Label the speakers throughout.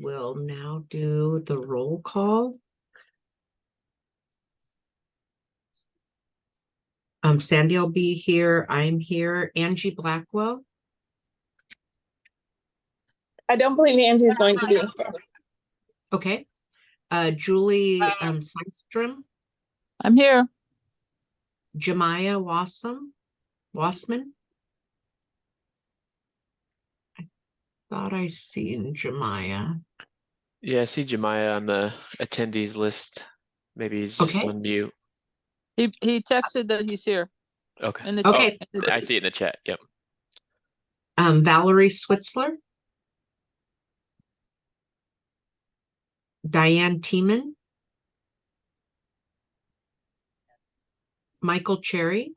Speaker 1: will now do the roll call. Sandy will be here. I'm here. Angie Blackwell.
Speaker 2: I don't believe Angie is going to be here.
Speaker 1: Okay. Julie Sundstrom.
Speaker 3: I'm here.
Speaker 1: Jemiah Wassman. I thought I seen Jemiah.
Speaker 4: Yeah, I see Jemiah on the attendees list. Maybe he's just
Speaker 1: Okay.
Speaker 4: on mute.
Speaker 3: He texted that he's here.
Speaker 4: Okay.
Speaker 3: In the
Speaker 1: Okay.
Speaker 3: chat.
Speaker 4: I see it in the chat. Yep.
Speaker 1: Valerie Switzler. Diane Tiemann. Michael Cherry.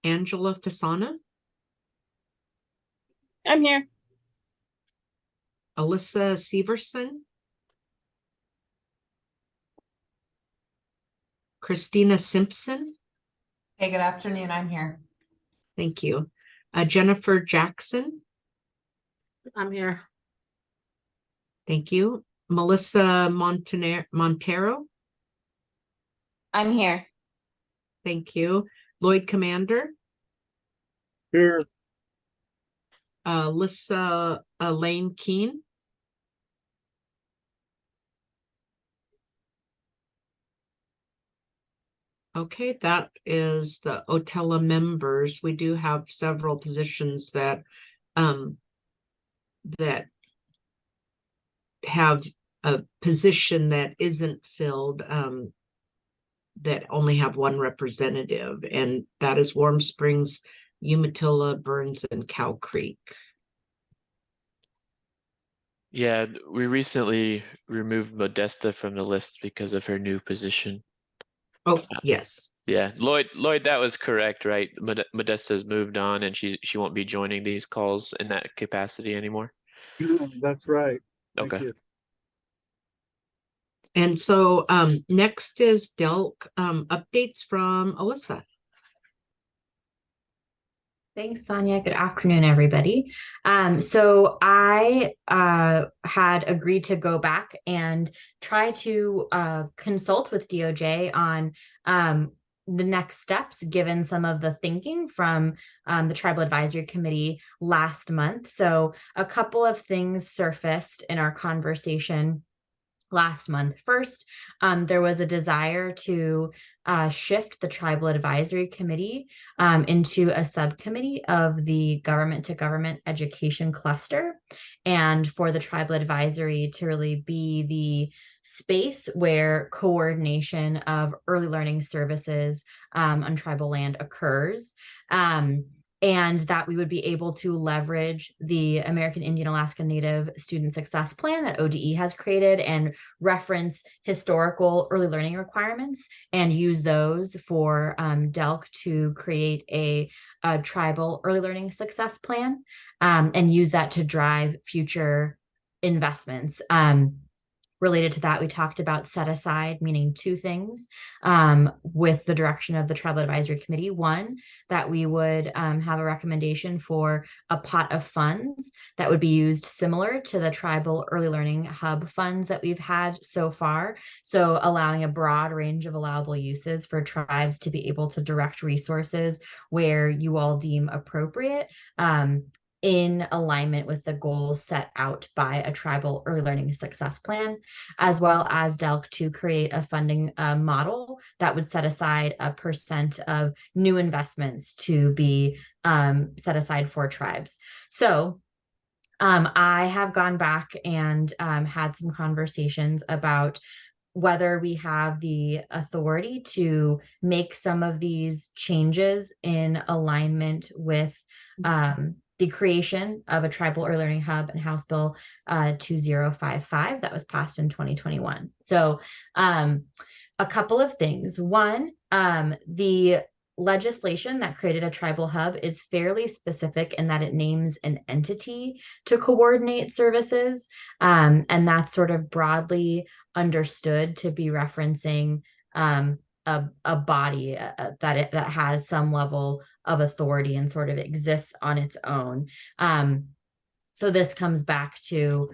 Speaker 1: Angela Fasana.
Speaker 2: I'm here.
Speaker 1: Alyssa Severson. Christina Simpson.
Speaker 5: Hey, good afternoon. I'm here.
Speaker 1: Thank you. Jennifer Jackson.
Speaker 2: I'm here.
Speaker 1: Thank you. Melissa Montero.
Speaker 6: I'm here.
Speaker 1: Thank you. Lloyd Commander.
Speaker 7: Here.
Speaker 1: Lisa Lane Keene. Okay, that is the OTELA members. We do have several positions that that have a position that isn't filled, that only have one representative, and that is Warm Springs, Umatilla, Burns, and Cow Creek.
Speaker 4: Yeah, we recently removed Modesta from the list because of her new position.
Speaker 1: Oh, yes.
Speaker 4: Yeah, Lloyd, that was correct, right? Modesta's moved on, and she won't be joining these calls in that capacity anymore.
Speaker 7: That's right. Thank
Speaker 4: Okay.
Speaker 7: you.
Speaker 1: And so next is DELC updates from Alyssa.
Speaker 5: Thanks, Sonia. Good afternoon, everybody. So I had agreed to go back and try to consult with DOJ on the next steps, given some of the thinking from the Tribal Advisory Committee last month. So a couple of things surfaced in our conversation last month. First, there was a desire to shift the Tribal Advisory Committee into a subcommittee of the Government to Government Education Cluster, and for the Tribal Advisory to really be the space where coordination of early learning services on tribal land occurs. And that we would be able to leverage the American Indian Alaska Native Student Success Plan that ODE has created and reference historical early learning requirements and use those for DELC to create a tribal early learning success plan, and use that to drive future investments. Related to that, we talked about set aside, meaning two things with the direction of the Tribal Advisory Committee. One, that we would have a recommendation for a pot of funds that would be used similar to the Tribal Early Learning Hub funds that we've had so far. So allowing a broad range of allowable uses for tribes to be able to direct resources where you all deem appropriate, in alignment with the goals set out by a tribal early learning success plan, as well as DELC to create a funding model that would set aside a % of new investments to be set aside for tribes. So I have gone back and had some conversations about whether we have the authority to make some of these changes in alignment with the creation of a tribal early learning hub and House Bill 2055 that was passed in 2021. So a couple of things. One, the legislation that created a tribal hub is fairly specific in that it names an entity to coordinate services. And that's sort of broadly understood to be referencing a body that has some level of authority and sort of exists on its own. So this comes back to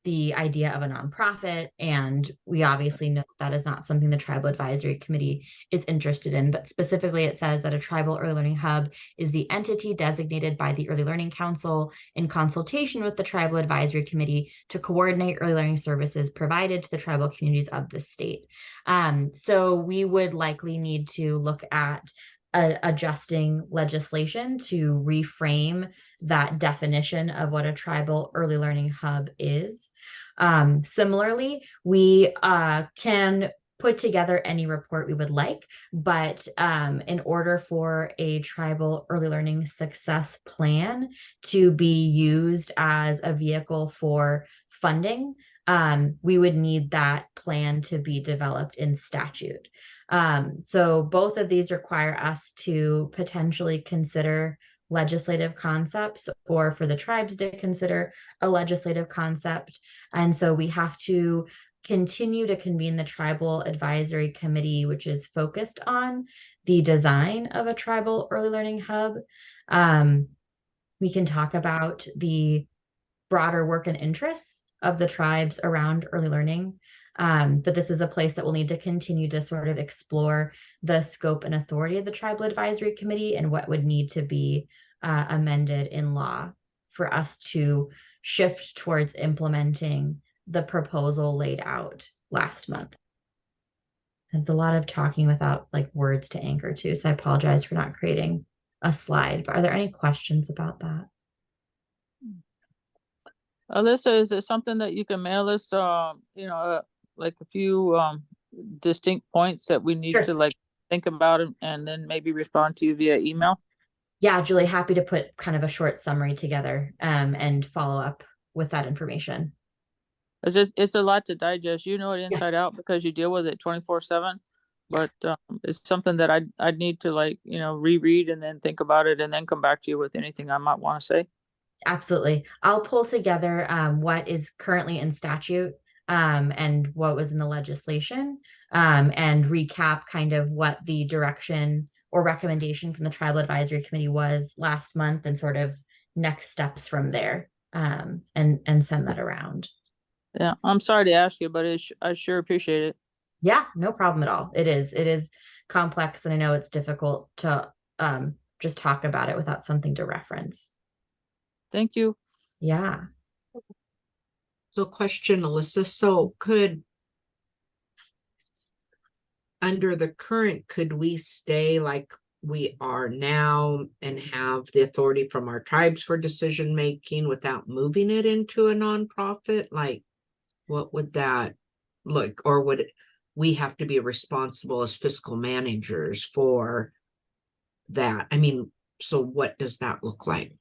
Speaker 5: the idea of a nonprofit, and we obviously know that is not something the Tribal Advisory Committee is interested in, but specifically it says that a Tribal Early Learning Hub is the entity designated by the Early Learning Council in consultation with the Tribal Advisory Committee to coordinate early learning services provided to the tribal communities of the state. So we would likely need to look at adjusting legislation to reframe that definition of what a tribal early learning hub is. Similarly, we can put together any report we would like, but in order for a tribal early learning success plan to be used as a vehicle for funding, we would need that plan to be developed in statute. So both of these require us to potentially consider legislative concepts, or for the tribes to consider a legislative concept. And so we have to continue to convene the Tribal Advisory Committee, which is focused on the design of a tribal early learning hub. We can talk about the broader work and interests of the tribes around early learning. But this is a place that we'll need to continue to sort of explore the scope and authority of the Tribal Advisory Committee and what would need to be amended in law for us to shift towards implementing the proposal laid out last month. It's a lot of talking without like words to anchor to, so I apologize for not creating a slide, but are there any questions about that?
Speaker 3: Alyssa, is it something that you can mail us, like a few distinct points that we need
Speaker 5: Sure.
Speaker 3: to like think about and then maybe respond to you via email?
Speaker 5: Yeah, Julie, happy to put kind of a short summary together and follow up with that information.
Speaker 3: It's a lot to digest, it inside out because you deal with it 24/7. But it's something that I'd need to reread and then think about it and then come back to you with anything I might want to say.
Speaker 5: Absolutely. I'll pull together what is currently in statute and what was in the legislation and recap kind of what the direction or recommendation from the Tribal Advisory Committee was last month and sort of next steps from there and send that around.
Speaker 3: Yeah, I'm sorry to ask you, but I sure appreciate it.
Speaker 5: Yeah, no problem at all. It is complex, and I know it's difficult to just talk about it without something to reference.
Speaker 3: Thank you.
Speaker 5: Yeah.
Speaker 1: So question, Alyssa, so under the current, could we stay like we are now and have the authority from our tribes for decision making without moving it into a nonprofit? Like, what would that look, or would we have to be responsible as fiscal managers for that? I mean, so what does that look like?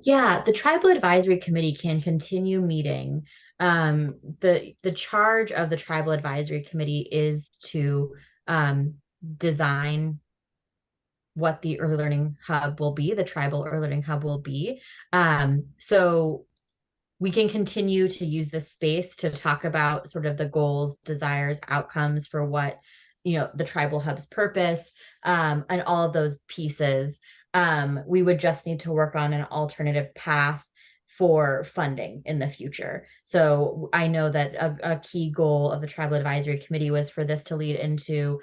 Speaker 5: Yeah, the Tribal Advisory Committee can continue meeting. The charge of the Tribal Advisory Committee is to design what the Early Learning Hub will be, the Tribal Early Learning Hub will be. So we can continue to use this space to talk about sort of the goals, desires, outcomes for what, the Tribal Hub's purpose, and all of those pieces. We would just need to work on an alternative path for funding in the future. So I know that a key goal of the Tribal Advisory Committee was for this to lead into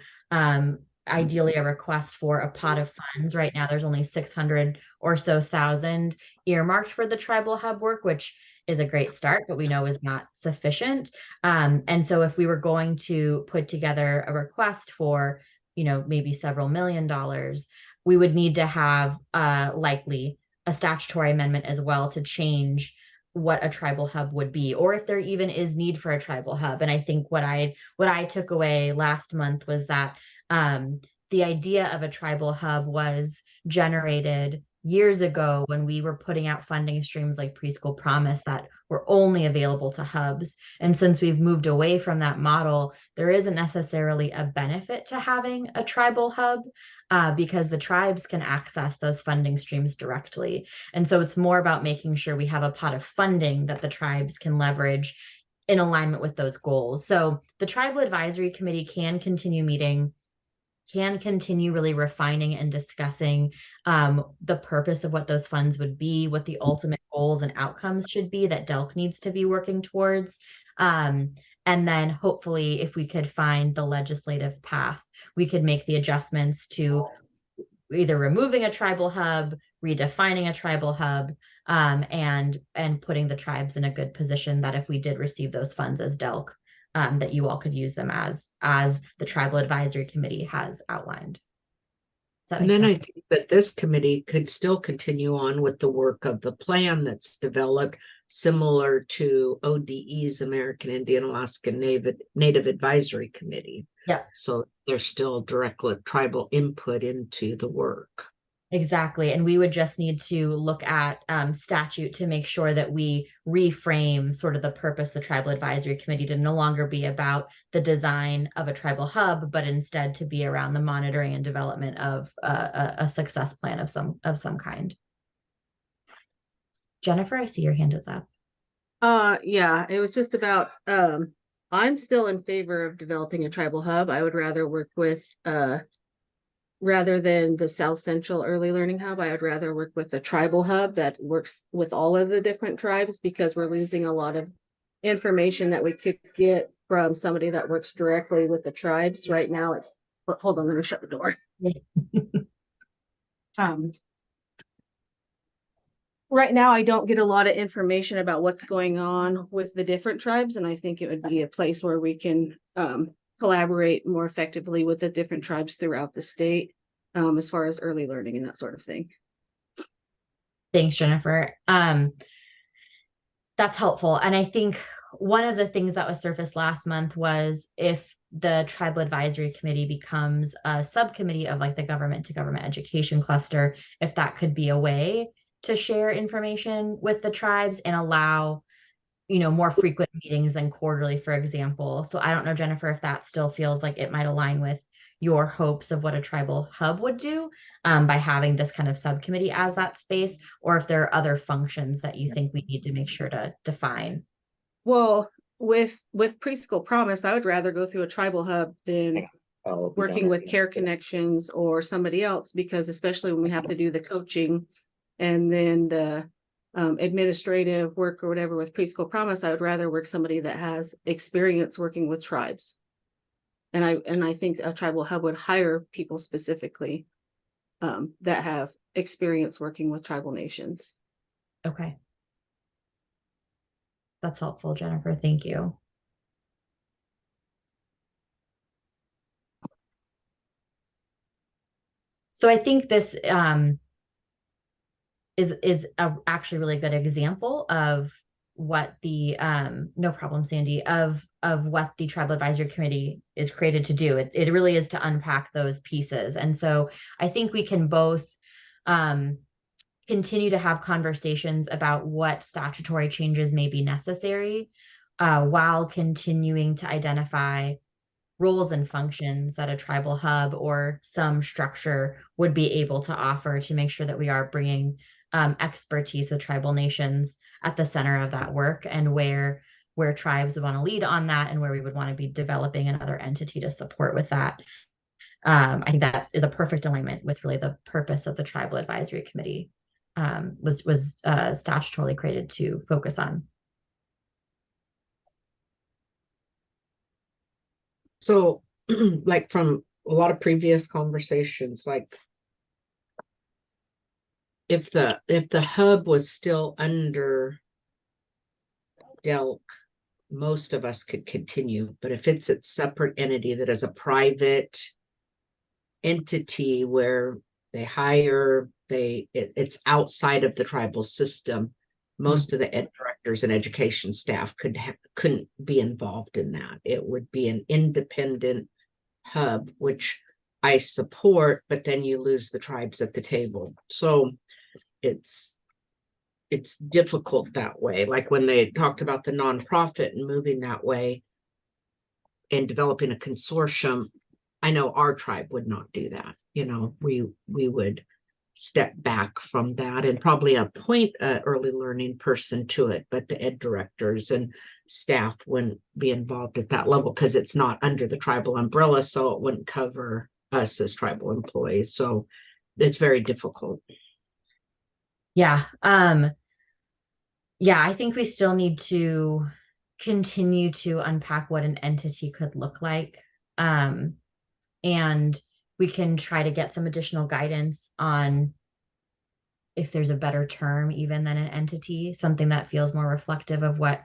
Speaker 5: ideally a request for a pot of funds. Right now, there's only 600 or so thousand earmarked for the Tribal Hub work, which is a great start, but we know is not sufficient. And so if we were going to put together a request for, maybe several $1 million, we would need to have likely a statutory amendment as well to change what a tribal hub would be, or if there even is need for a tribal hub. And I think what I took away last month was that the idea of a tribal hub was generated years ago when we were putting out funding streams like Preschool Promise that were only available to hubs. And since we've moved away from that model, there isn't necessarily a benefit to having a tribal hub because the tribes can access those funding streams directly. And so it's more about making sure we have a pot of funding that the tribes can leverage in alignment with those goals. So the tribal advisory committee can continue meeting, can continue really refining and discussing the purpose of what those funds would be, what the ultimate goals and outcomes should be that DELC needs to be working towards. And then hopefully if we could find the legislative path, we could make the adjustments to either removing a tribal hub, redefining a tribal hub, and putting the tribes in a good position that if we did receive those funds as DELC, that you all could use them as the tribal advisory committee has outlined. Does that
Speaker 1: And
Speaker 5: make
Speaker 1: then I
Speaker 5: sense?
Speaker 1: think that this committee could still continue on with the work of the plan that's developed, similar to ODE's American Indian Alaskan Native Advisory Committee.
Speaker 5: Yeah.
Speaker 1: So there's still direct tribal input into the work.
Speaker 5: Exactly. And we would just need to look at statute to make sure that we reframe sort of the purpose of the tribal advisory committee to no longer be about the design of a tribal hub, but instead to be around the monitoring and development of a success plan of some kind. Jennifer, I see your hand is up.
Speaker 2: Yeah, it was just about, I'm still in favor of developing a tribal hub. I would rather work with, rather than the South Central Early Learning Hub, I would rather work with a tribal hub that works with all of the different tribes, because we're losing a lot of information that we could get from somebody that works directly with the tribes. Right now it's, hold on, let me shut the door. Right now I don't get a lot of information about what's going on with the different tribes, and I think it would be a place where we can collaborate more effectively with the different tribes throughout the state, as far as early learning and that sort of thing.
Speaker 5: Thanks, Jennifer. That's helpful. And I think one of the things that was surfaced last month was if the tribal advisory committee becomes a subcommittee of like the government to government education cluster, if that could be a way to share information with the tribes and allow, more frequent meetings than quarterly, for example. So I don't know, Jennifer, if that still feels like it might align with your hopes of what a tribal hub would do by having this kind of subcommittee as that space, or if there are other functions that you think we need to make sure to define.
Speaker 2: Well, with Preschool Promise, I would rather go through a tribal hub than working with Care Connections or somebody else, because especially when we have to do the coaching and then the administrative work or whatever with Preschool Promise, I would rather work somebody that has experience working with tribes. And I think a tribal hub would hire people specifically that have experience working with tribal nations.
Speaker 5: Okay. That's helpful, Jennifer. Thank you. So I think this is a actually really good example of what the no problem, Sandy, of what the tribal advisory committee is created to do. It really is to unpack those pieces. And so I think we can both continue to have conversations about what statutory changes may be necessary while continuing to identify roles and functions that a tribal hub or some structure would be able to offer to make sure that we are bringing expertise with tribal nations at the center of that work, and where tribes would want to lead on that, and where we would want to be developing another entity to support with that. I think that is a perfect alignment with really the purpose of the tribal advisory committee was statutorily created to focus on.
Speaker 1: So like from a lot of previous conversations, like if the hub was still under DELC, most of us could continue, but if it's a separate entity that is a private entity where they hire, it's outside of the tribal system, most of the ed directors and education staff couldn't be involved in that. It would be an independent hub, which I support, but then you lose the tribes at the table. So it's difficult that way. Like when they talked about the nonprofit and moving that way and developing a consortium, I know our tribe would not do that. We would step back from that and probably appoint a early learning person to it, but the ed directors and staff wouldn't be involved at that level because it's not under the tribal umbrella, so it wouldn't cover us as tribal employees. So it's very difficult.
Speaker 5: Yeah. Yeah, I think we still need to continue to unpack what an entity could look like. And we can try to get some additional guidance on if there's a better term even than an entity, something that feels more reflective of what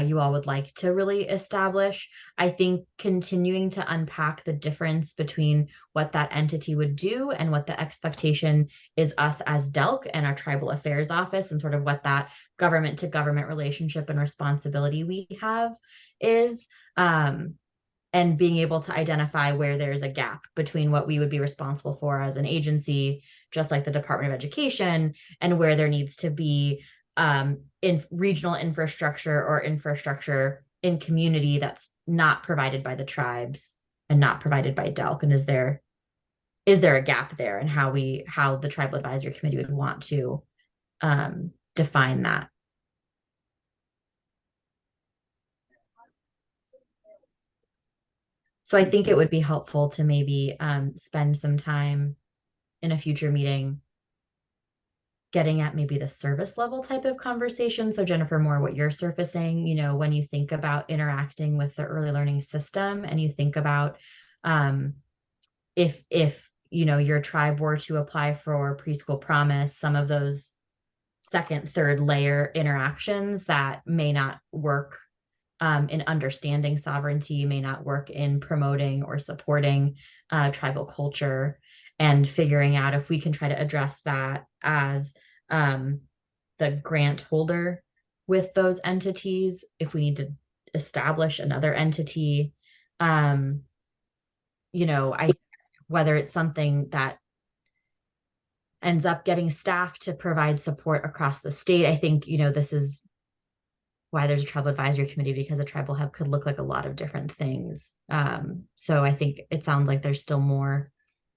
Speaker 5: you all would like to really establish. I think continuing to unpack the difference between what that entity would do and what the expectation is us as DELC and our tribal affairs office, and sort of what that government to government relationship and responsibility we have is, and being able to identify where there's a gap between what we would be responsible for as an agency, just like the Department of Education, and where there needs to be in regional infrastructure or infrastructure in community that's not provided by the tribes and not provided by DELC. And is there a gap there, and how the tribal advisory committee would want to define that. So I think it would be helpful to maybe spend some time in a future meeting getting at maybe the service level type of conversation. So Jennifer, more what you're surfacing, when you think about interacting with the early learning system, and you think about if your tribe were to apply for Preschool Promise, some of those second, third layer interactions that may not work in understanding sovereignty, may not work in promoting or supporting tribal culture, and figuring out if we can try to address that as the grant holder with those entities, if we need to establish another entity, whether it's something that ends up getting staff to provide support across the state. I think, this is why there's a tribal advisory committee, because a tribal hub could look like a lot of different things. So I think it sounds like there's still more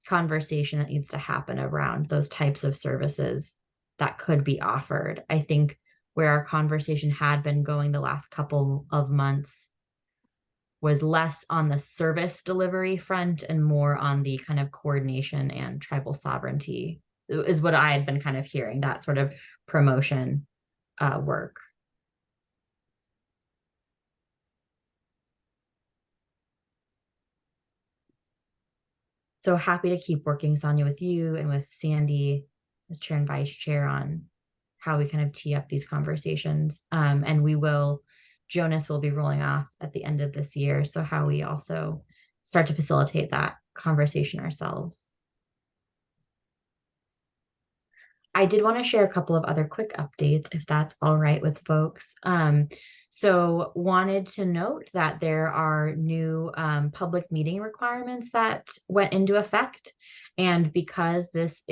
Speaker 5: conversation that needs to happen around those types of services that could be offered. I think where our conversation had been going the last couple of months was less on the service delivery front and more on the kind of coordination and tribal sovereignty, is what I had been kind of hearing, that sort of promotion work. So happy to keep working, Sonia, with you and with Sandy as chair and vice chair on how we kind of tee up these conversations. And Jonas will be rolling off at the end of this year. So how we also start to facilitate that conversation ourselves. I did want to share a couple of other quick updates, if that's all right with folks. So wanted to note that there are new public meeting requirements that went into effect. And because this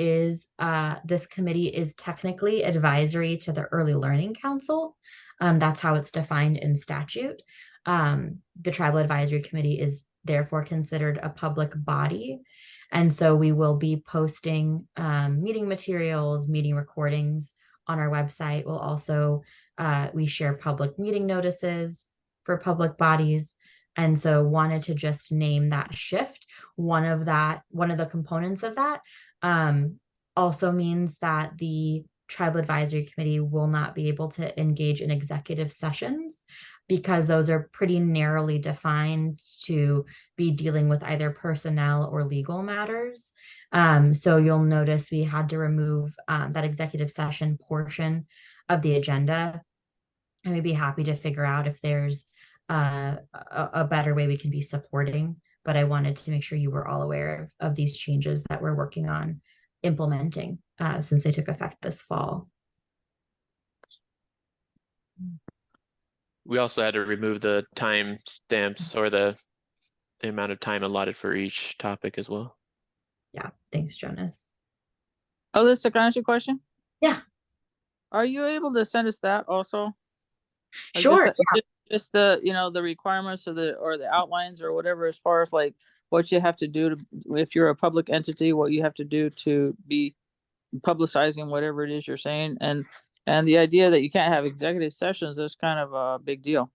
Speaker 5: committee is technically advisory to the Early Learning Council, that's how it's defined in statute. The Tribal Advisory Committee is therefore considered a public body. And so we will be posting meeting materials, meeting recordings on our website. We'll also, we share public meeting notices for public bodies. And so wanted to just name that shift. One of the components of that also means that the Tribal Advisory Committee will not be able to engage in executive sessions, because those are pretty narrowly defined to be dealing with either personnel or legal matters. So you'll notice we had to remove that executive session portion of the agenda. And we'd be happy to figure out if there's a better way we can be supporting. But I wanted to make sure you were all aware of these changes that we're working on implementing since they took effect this fall.
Speaker 4: We also had to remove the time stamps, or the amount of time allotted for each topic as well.
Speaker 5: Yeah, thanks, Jonas.
Speaker 3: Alyssa, can I ask you a question?
Speaker 5: Yeah.
Speaker 3: Are you able to send us that also? Like
Speaker 5: Sure.
Speaker 3: Just the, the requirements or the outlines or whatever, as far as like what you have to do if you're a public entity, what you have to do to be publicizing whatever it is you're saying, and the idea that you can't have executive sessions is kind of a big deal.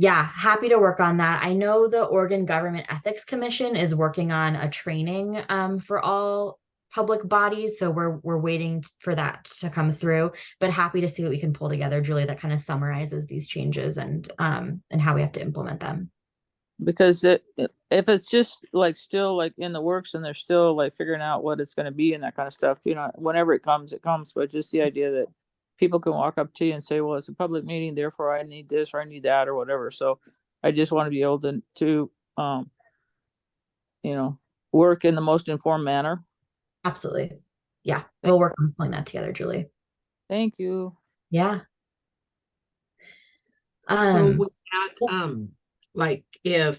Speaker 5: Yeah, happy to work on that. I know the Oregon Government Ethics Commission is working on a training for all public bodies, so we're waiting for that to come through. But happy to see what we can pull together, Julie, that kind of summarizes these changes and how we have to implement them.
Speaker 3: Because if it's just like still like in the works and they're still like figuring out what it's going to be and that kind of stuff, you know, whenever it comes, but just the idea that people can walk up to you and say, well, it's a public meeting, therefore I need this or I need that or whatever. So I just want to be able to you know, work in the most informed manner.
Speaker 5: Absolutely. Yeah, we'll work on pulling that together, Julie.
Speaker 3: Thank you.
Speaker 5: Yeah.
Speaker 1: So with that, like if,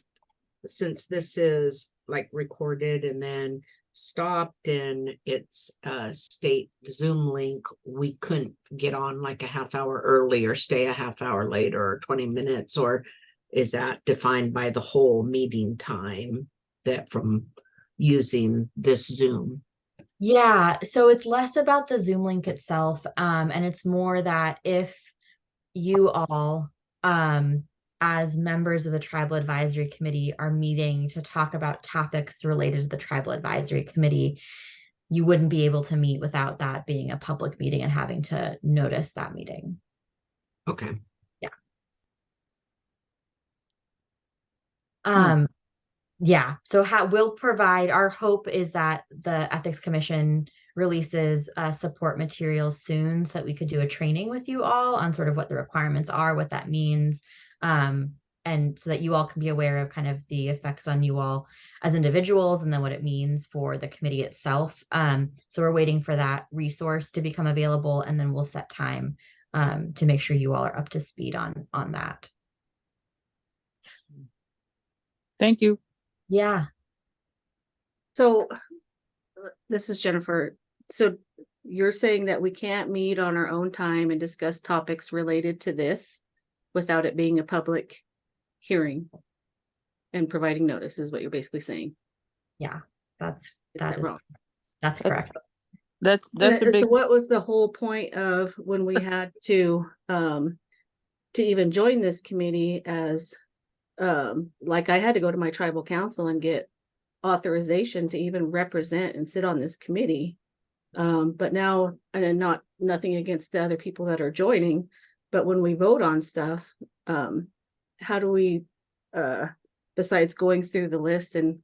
Speaker 1: since this is like recorded and then stopped and it's a state Zoom link, we couldn't get on like a half hour early or stay a half hour later or 20 minutes, or is that defined by the whole meeting time that from using this Zoom?
Speaker 5: Yeah, so it's less about the Zoom link itself, and it's more that if you all, as members of the Tribal Advisory Committee, are meeting to talk about topics related to the Tribal Advisory Committee, you wouldn't be able to meet without that being a public meeting and having to notice that meeting.
Speaker 1: Okay.
Speaker 5: Yeah. Yeah, so we'll provide, our hope is that the Ethics Commission releases support materials soon so that we could do a training with you all on sort of what the requirements are, what that means, and so that you all can be aware of kind of the effects on you all as individuals and then what it means for the committee itself. So we're waiting for that resource to become available, and then we'll set time to make sure you all are up to speed on that.
Speaker 3: Thank you.
Speaker 5: Yeah.
Speaker 2: So this is Jennifer. So you're saying that we can't meet on our own time and discuss topics related to this without it being a public hearing and providing notice is what you're basically saying.
Speaker 5: Yeah, that's
Speaker 2: Wrong?
Speaker 5: correct.
Speaker 3: That's a big.
Speaker 2: So what was the whole point of when we had to even join this committee as like I had to go to my tribal council and get authorization to even represent and sit on this committee. But now, and nothing against the other people that are joining, but when we vote on stuff, how do we, besides going through the list and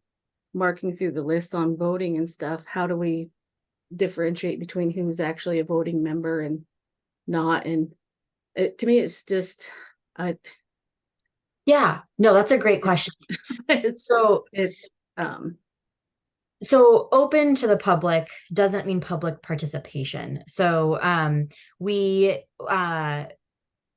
Speaker 2: marking through the list on voting and stuff, how do we differentiate between who's actually a voting member and not? And to me, it's just,
Speaker 5: Yeah, no, that's a great question. So open to the public doesn't mean public participation. So we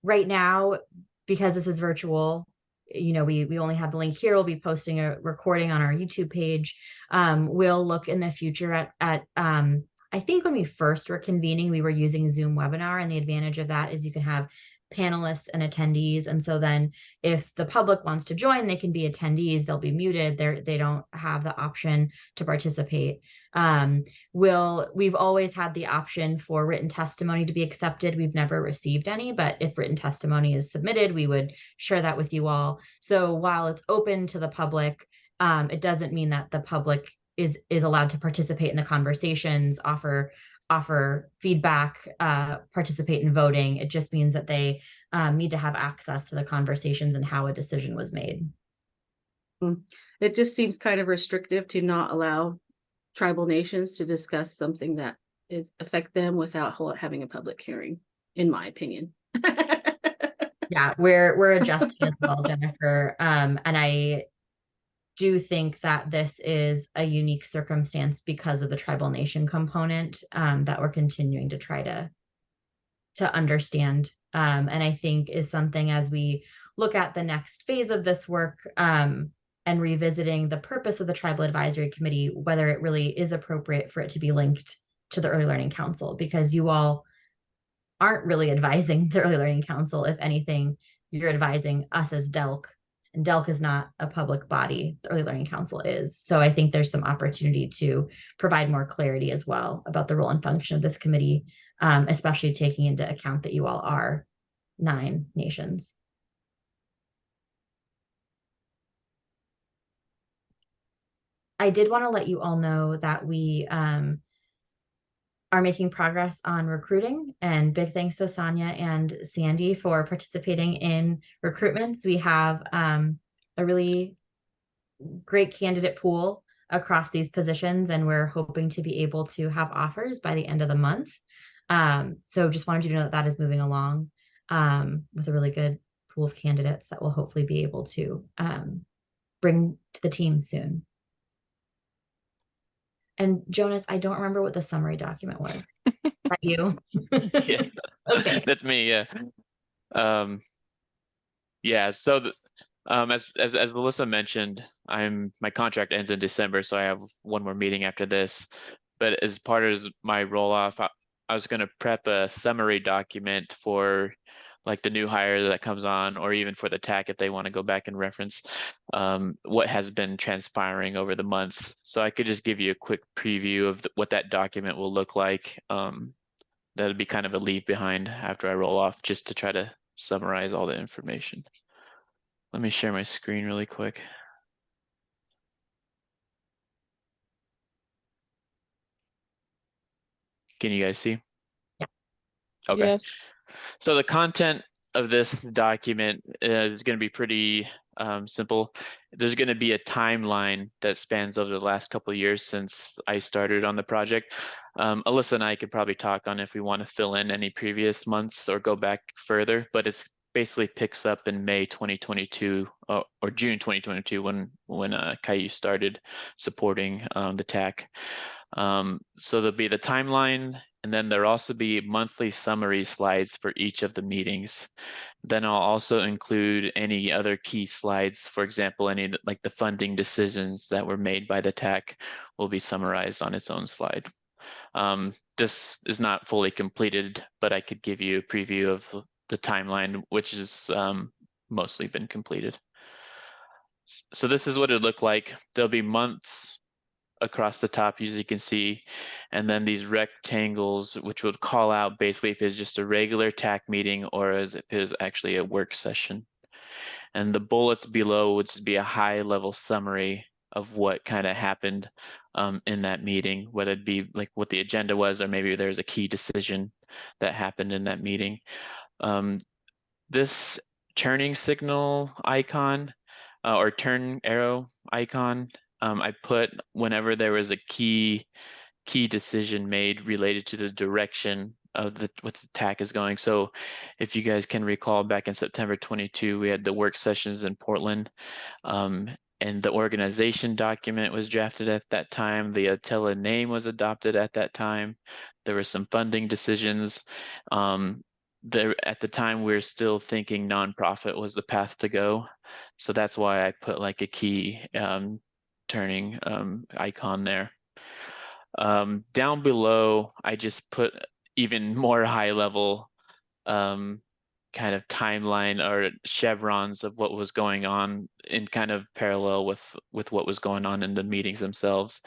Speaker 5: right now, because this is virtual, you know, we only have the link here. We'll be posting a recording on our YouTube page. We'll look in the future at I think when we first were convening, we were using Zoom webinar, and the advantage of that is you can have panelists and attendees. And so then if the public wants to join, they can be attendees, they'll be muted. They don't have the option to participate. We've always had the option for written testimony to be accepted. We've never received any, but if written testimony is submitted, we would share that with you all. So while it's open to the public, it doesn't mean that the public is allowed to participate in the conversations, offer feedback, participate in voting. It just means that they need to have access to the conversations and how a decision was made.
Speaker 2: It just seems kind of restrictive to not allow tribal nations to discuss something that is affect them without having a public hearing, in my opinion.
Speaker 5: Yeah, we're adjusting as well, Jennifer. And I do think that this is a unique circumstance because of the tribal nation component that we're continuing to try to understand. And I think is something as we look at the next phase of this work and revisiting the purpose of the Tribal Advisory Committee, whether it really is appropriate for it to be linked to the Early Learning Council, because you all aren't really advising the Early Learning Council. If anything, you're advising us as DELC And DELC is not a public body, the Early Learning Council is. So I think there's some opportunity to provide more clarity as well about the role and function of this committee, especially taking into account that you all are 9 nations. I did want to let you all know that we are making progress on recruiting, and big thanks to Sonia and Sandy for participating in recruitments. We have a really great candidate pool across these positions, and we're hoping to be able to have offers by the end of the month. So just wanted you to know that that is moving along with a really good pool of candidates that we'll hopefully be able to bring to the team soon. And Jonas, I don't remember what the summary document was. Is that you?
Speaker 4: Yeah,
Speaker 5: Okay.
Speaker 4: that's me. Yeah. Yeah. So as Alyssa mentioned, my contract ends in December, so I have one more meeting after this. But as part of my roll off, I was going to prep a summary document for like the new hire that comes on, or even for the TAC if they want to go back and reference what has been transpiring over the months. So I could just give you a quick preview of what that document will look like. That'll be kind of a leave behind after I roll off, just to try to summarize all the information. Let me share my screen really quick. Can you guys see?
Speaker 5: Yeah.
Speaker 4: Okay.
Speaker 3: Yes.
Speaker 4: So the content of this document is going to be pretty simple. There's going to be a timeline that spans over the last couple of years since I started on the project. Alyssa and I could probably talk on if we want to fill in any previous months or go back further, but it's basically picks up in May 2022 or June 2022 when Caillou started supporting the TAC. So there'll be the timeline, and then there'll also be monthly summary slides for each of the meetings. Then I'll also include any other key slides. For example, any like the funding decisions that were made by the TAC will be summarized on its own slide. This is not fully completed, but I could give you a preview of the timeline, which is mostly been completed. So this is what it looked like. There'll be months across the top, as you can see, and then these rectangles, which would call out basically if it's just a regular TAC meeting or as if it is actually a work session. And the bullets below would be a high level summary of what kind of happened in that meeting, whether it be like what the agenda was, or maybe there's a key decision that happened in that meeting. This turning signal icon or turn arrow icon, I put whenever there was a key decision made related to the direction of what the TAC is going. So if you guys can recall, back in September 22, we had the work sessions in Portland, and the organization document was drafted at that time. The Otella name was adopted at that time. There were some funding decisions. At the time, we were still thinking nonprofit was the path to go. So that's why I put like a key turning icon there. Down below, I just put even more high level kind of timeline or chevrons of what was going on in kind of parallel with what was going on in the meetings themselves.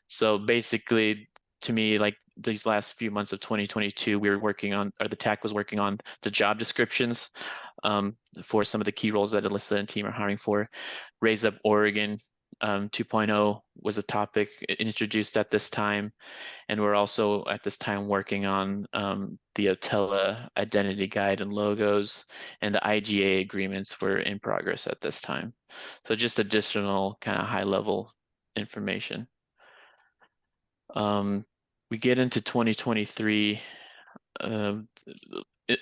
Speaker 4: So basically, to me, like these last few months of 2022, we were working on, or the TAC was working on the job descriptions for some of the key roles that Alyssa and team are hiring for. Raise Up Oregon 2.0 was a topic introduced at this time. And we're also at this time working on the Otella identity guide and logos, and the IGA agreements were in progress at this time. So just additional kind of high level information. We get into 2023.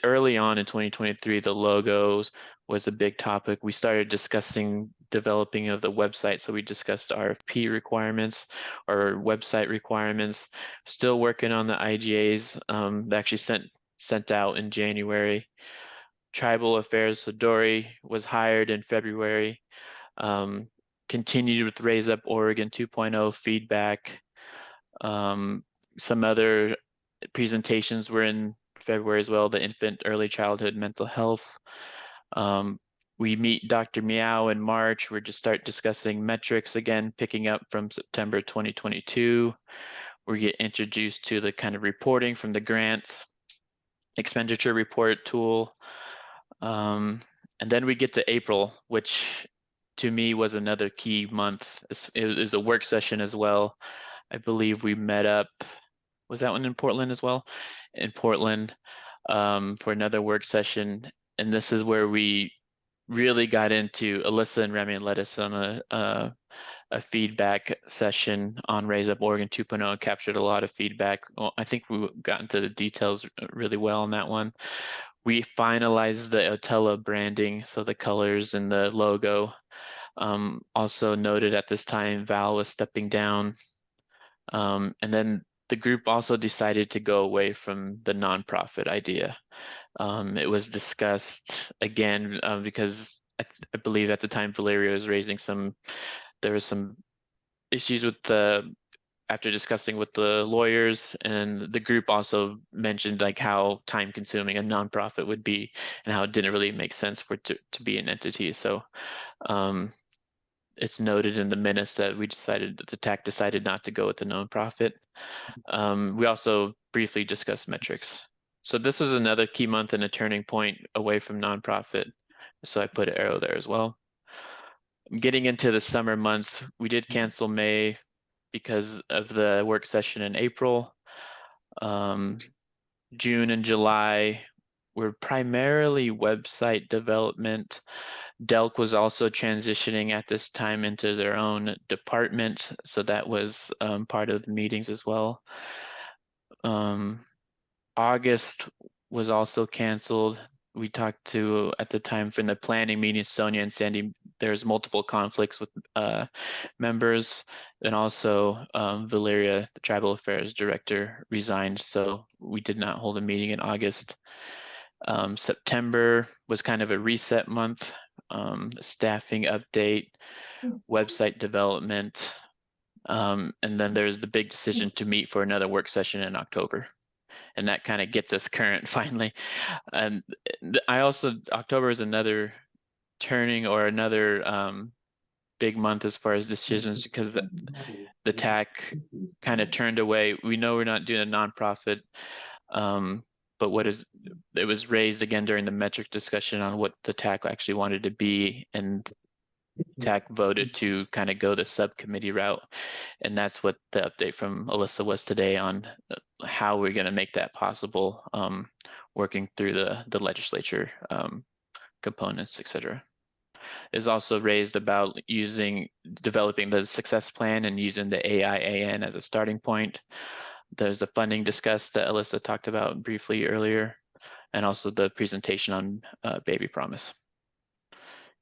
Speaker 4: Early on in 2023, the logos was a big topic. We started discussing developing of the website. So we discussed RFP requirements or website requirements. Still working on the IGAs. They actually sent out in January. Tribal Affairs, so Dory was hired in February. Continued with Raise Up Oregon 2.0 feedback. Some other presentations were in February as well, the infant early childhood mental health. We meet Dr. Meow in March. We're just start discussing metrics again, picking up from September 2022. We get introduced to the kind of reporting from the grants expenditure report tool. And then we get to April, which to me was another key month. It was a work session as well. I believe we met up, was that one in Portland as well? In Portland for another work session. And this is where we really got into, Alyssa and Remy led us on a feedback session on Raise Up Oregon 2.0 and captured a lot of feedback. Well, I think we got into the details really well on that one. We finalized the Otella branding, so the colors and the logo. Also noted at this time, Val was stepping down. And then the group also decided to go away from the nonprofit idea. It was discussed again because I believe at the time Valeria was raising there was some issues with after discussing with the lawyers, and the group also mentioned like how time consuming a nonprofit would be and how it didn't really make sense for it to be an entity. So it's noted in the minutes that the TAC decided not to go with the nonprofit. We also briefly discussed metrics. So this was another key month and a turning point away from nonprofit. So I put an arrow there as well. Getting into the summer months, we did cancel May because of the work session in April. June and July were primarily website development. Delk was also transitioning at this time into their own department, so that was part of the meetings as well. August was also canceled. We talked to, at the time from the planning meeting, Sonia and Sandy, there's multiple conflicts with members, and also Valeria, the Tribal Affairs Director, resigned, so we did not hold a meeting in August. September was kind of a reset month, staffing update, website development, and then there's the big decision to meet for another work session in October. And that kind of gets us current finally. And October is another turning or another big month as far as decisions, because the TAC kind of turned away. We know we're not doing a nonprofit, but it was raised again during the metric discussion on what the TAC actually wanted to be, and TAC voted to kind of go the subcommittee route. And that's what the update from Alyssa was today on how we're going to make that possible, working through the legislature components, etc. Is also raised about developing the success plan and using the AIAN as a starting point. There's the funding discussed that Alyssa talked about briefly earlier, and also the presentation on Baby Promise.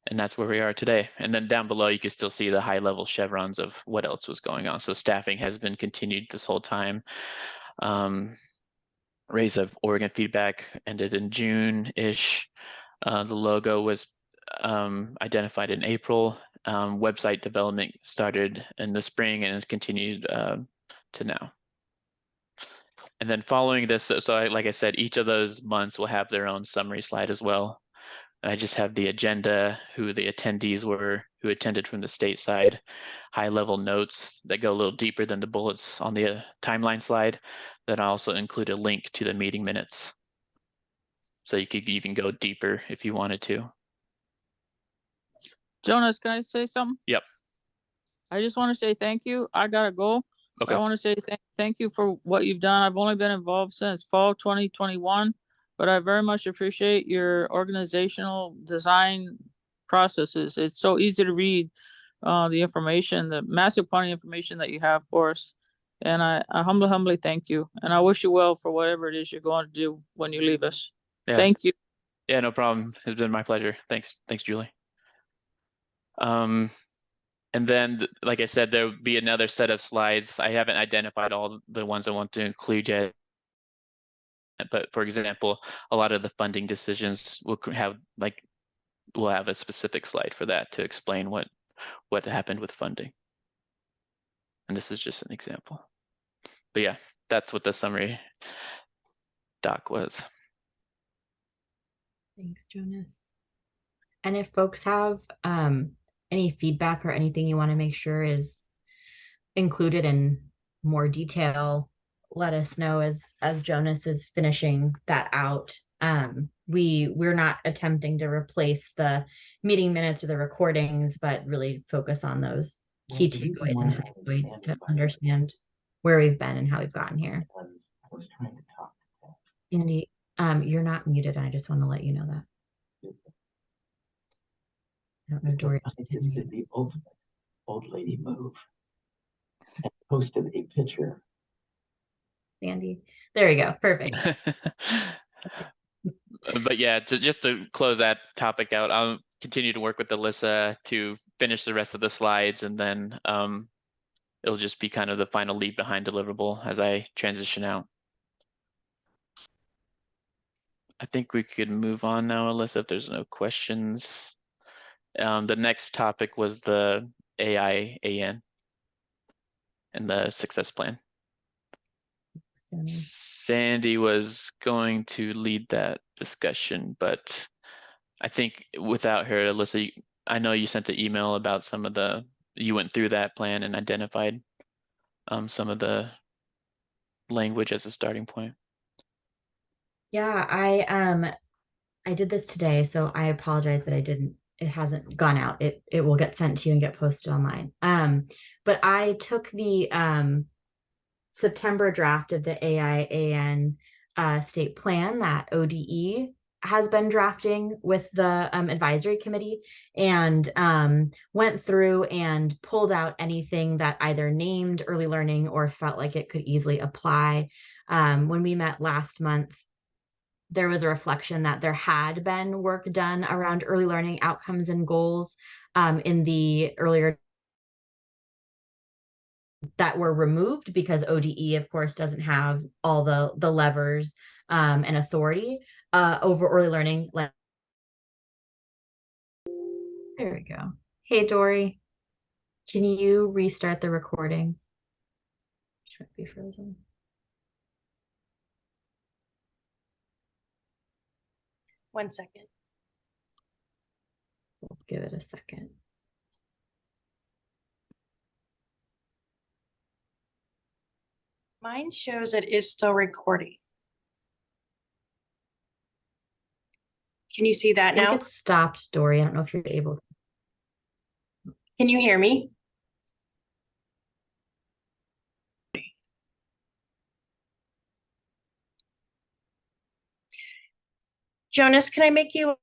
Speaker 4: And that's where we are today. And then down below, you can still see the high level chevrons of what else was going on. So staffing has been continued this whole time. Raise Up Oregon feedback ended in June-ish. The logo was identified in April. Website development started in the spring and has continued to now. And then following this, like I said, each of those months will have their own summary slide as well. I just have the agenda, who the attendees were, who attended from the state side, high level notes that go a little deeper than the bullets on the timeline slide. Then I also include a link to the meeting minutes. So you could even go deeper if you wanted to.
Speaker 3: Jonas, can I say something?
Speaker 4: Yep.
Speaker 3: I just want to say thank you. I gotta go.
Speaker 4: Okay.
Speaker 3: I want to say thank you for what you've done. I've only been involved since fall 2021. But I very much appreciate your organizational design processes. It's so easy to read the information, the massive quantity of information that you have for us. And I humbly thank you. And I wish you well for whatever it is you're going to do when you leave us.
Speaker 4: Yeah.
Speaker 3: Thank you.
Speaker 4: Yeah, no problem. It's been my pleasure. Thanks, Julie. And then, like I said, there will be another set of slides. I haven't identified all the ones I want to include yet. But for example, a lot of the funding decisions will have a specific slide for that to explain what happened with funding. And this is just an example. But yeah, that's what the summary doc was.
Speaker 5: Thanks, Jonas. And if folks have any feedback or anything you want to make sure is included in more detail, let us know as Jonas is finishing that out. We're not attempting to replace the meeting minutes or the recordings, but really focus on those key takeaways and takeaways to understand where we've been and how we've gotten here.
Speaker 8: I was trying to talk to Tess.
Speaker 5: Andy, you're not muted, and I just want to let you know that. I don't know,
Speaker 8: Because
Speaker 5: Dory.
Speaker 8: I just did the ultimate old lady move and posted a picture.
Speaker 5: Sandy. There we go. Perfect.
Speaker 4: But yeah, just to close that topic out, I'll continue to work with Alyssa to finish the rest of the slides, and then it'll just be kind of the final leave behind deliverable as I transition out. I think we could move on now, Alyssa, if there's no questions. The next topic was the AI/AN and the success plan. Sandy was going to lead that discussion, but I think without her, Alyssa, I know you sent the email about some of you went through that plan and identified some of the language as a starting point.
Speaker 5: Yeah, I did this today, so I apologize that it hasn't gone out. It will get sent to you and get posted online. But I took the September draft of the AI/AN state plan that ODE has been drafting with the advisory committee, and went through and pulled out anything that either named early learning or felt like it could easily apply. When we met last month, there was a reflection that there had been work done around early learning outcomes and goals in the earlier that were removed because ODE, of course, doesn't have all the levers and authority over early learning. There we go. Hey, Dory, can you restart the recording? Should be frozen.
Speaker 9: One second.
Speaker 5: We'll give it a second.
Speaker 9: Mine shows it is still recording. Can you see that
Speaker 5: I think
Speaker 9: now?
Speaker 5: it's stopped, Dory. I don't know if you're able.
Speaker 9: Can you hear me? Jonas, can I make you